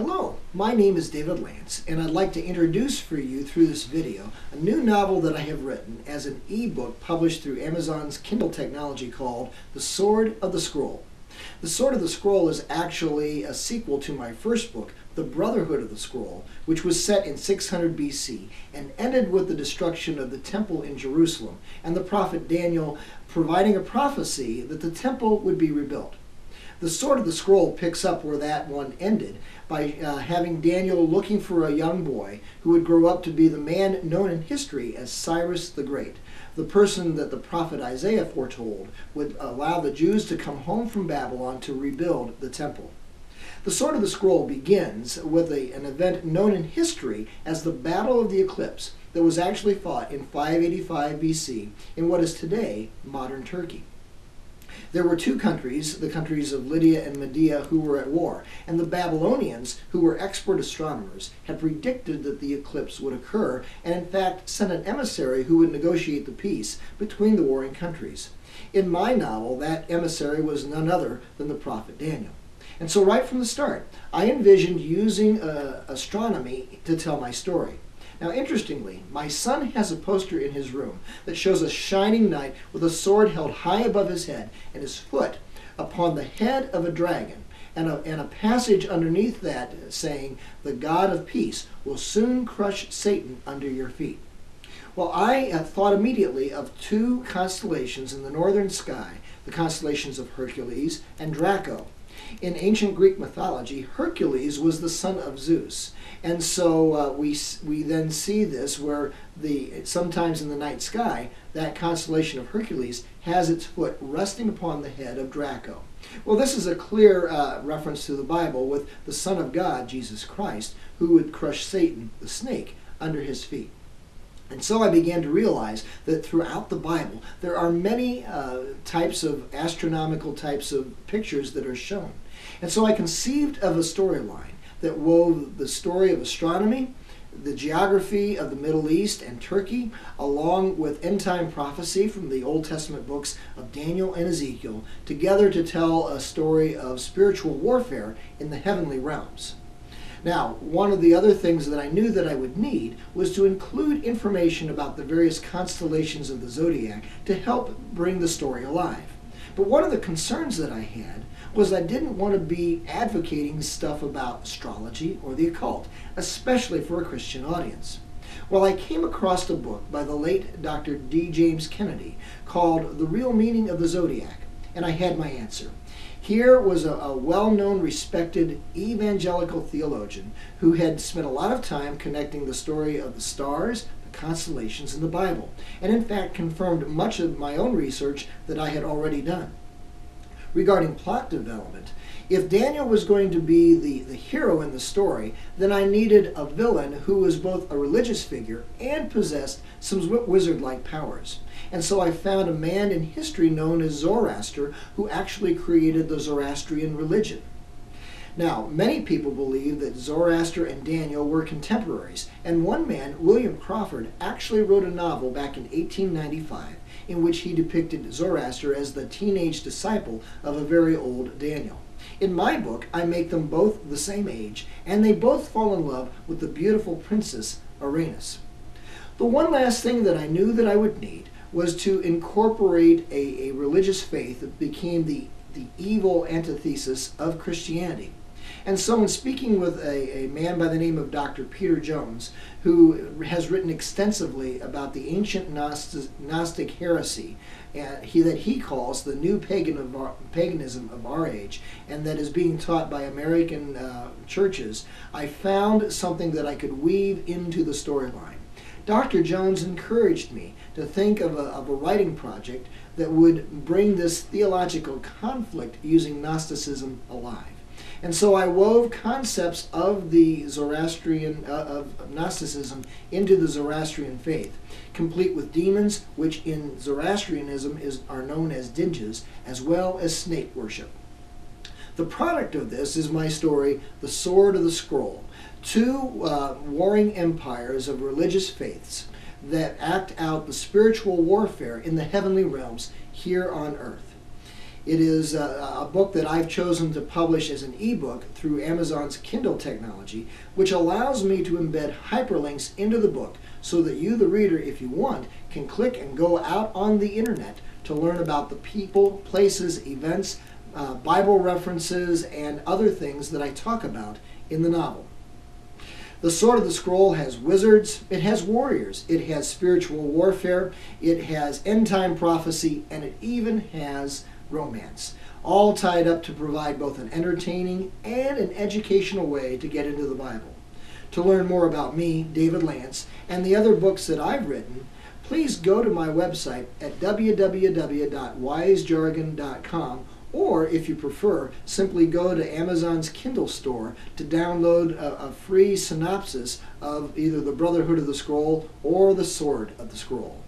Hello, my name is David Lantz, and I'd like to introduce for you through this video a new novel that I have written as an ebook published through Amazon's Kindle technology called The Sword of the Scroll. The Sword of the Scroll is actually a sequel to my first book, The Brotherhood of the Scroll, which was set in 600 BC and ended with the destruction of the temple in Jerusalem and the prophet Daniel providing a prophecy that the temple would be rebuilt. The Sword of the Scroll picks up where that one ended by having Daniel looking for a young boy who would grow up to be the man known in history as Cyrus the Great, the person that the prophet Isaiah foretold would allow the Jews to come home from Babylon to rebuild the temple. The Sword of the Scroll begins with an event known in history as the Battle of the Eclipse that was actually fought in 585 BC in what is today modern Turkey. There were two countries, the countries of Lydia and Media, who were at war, and the Babylonians, who were expert astronomers, had predicted that the eclipse would occur, and in fact sent an emissary who would negotiate the peace between the warring countries. In my novel, that emissary was none other than the prophet Daniel. And so right from the start, I envisioned using astronomy to tell my story. Now, interestingly, my son has a poster in his room that shows a shining knight with a sword held high above his head and his foot upon the head of a dragon, and a passage underneath that saying, "The God of peace will soon crush Satan under your feet." Well, I thought immediately of two constellations in the northern sky, the constellations of Hercules and Draco. In ancient Greek mythology, Hercules was the son of Zeus, and so we then see this where sometimes in the night sky, that constellation of Hercules has its foot resting upon the head of Draco. Well, this is a clear reference to the Bible with the Son of God, Jesus Christ, who would crush Satan, the snake, under his feet. And so I began to realize that throughout the Bible, there are many types of astronomical types of pictures that are shown. And so I conceived of a storyline that wove the story of astronomy, the geography of the Middle East and Turkey, along with end-time prophecy from the Old Testament books of Daniel and Ezekiel, together to tell a story of spiritual warfare in the heavenly realms. Now, one of the other things that I knew that I would need was to include information about the various constellations of the zodiac to help bring the story alive. But one of the concerns that I had was I didn't want to be advocating stuff about astrology or the occult, especially for a Christian audience. Well, I came across a book by the late Dr. D. James Kennedy called The Real Meaning of the Zodiac, and I had my answer. Here was a well-known, respected evangelical theologian who had spent a lot of time connecting the story of the stars, the constellations, and the Bible, and in fact confirmed much of my own research that I had already done. Regarding plot development, if Daniel was going to be the hero in the story, then I needed a villain who was both a religious figure and possessed some wizard-like powers. And so I found a man in history known as Zoroaster who actually created the Zoroastrian religion. Now, many people believe that Zoroaster and Daniel were contemporaries, and one man, William Crawford, actually wrote a novel back in 1895 in which he depicted Zoroaster as the teenage disciple of a very old Daniel. In my book, I make them both the same age, and they both fall in love with the beautiful princess Uranus. The one last thing that I knew that I would need was to incorporate a religious faith that became the evil antithesis of Christianity. And so in speaking with a man by the name of Dr. Peter Jones, who has written extensively about the ancient Gnostic heresy that he calls the new paganism of our age, and that is being taught by American churches, I found something that I could weave into the storyline. Dr. Jones encouraged me to think of a writing project that would bring this theological conflict using Gnosticism alive. And so I wove concepts of the Zoroastrian, of Gnosticism into the Zoroastrian faith, complete with demons, which in Zoroastrianism are known as dinges, as well as snake worship. The product of this is my story, The Sword of the Scroll, two warring empires of religious faiths that act out the spiritual warfare in the heavenly realms here on earth. It is a book that I've chosen to publish as an ebook through Amazon's Kindle technology, which allows me to embed hyperlinks into the book so that you, the reader, if you want, can click and go out on the internet to learn about the people, places, events, Bible references, and other things that I talk about in the novel. The Sword of the Scroll has wizards, it has warriors, it has spiritual warfare, it has end-time prophecy, and it even has romance, all tied up to provide both an entertaining and an educational way to get into the Bible. To learn more about me, David Lantz, and the other books that I've written, please go to my website at www.wisejargon.com, or if you prefer, simply go to Amazon's Kindle store to download a free synopsis of either the Brotherhood of the Scroll or the Sword of the Scroll.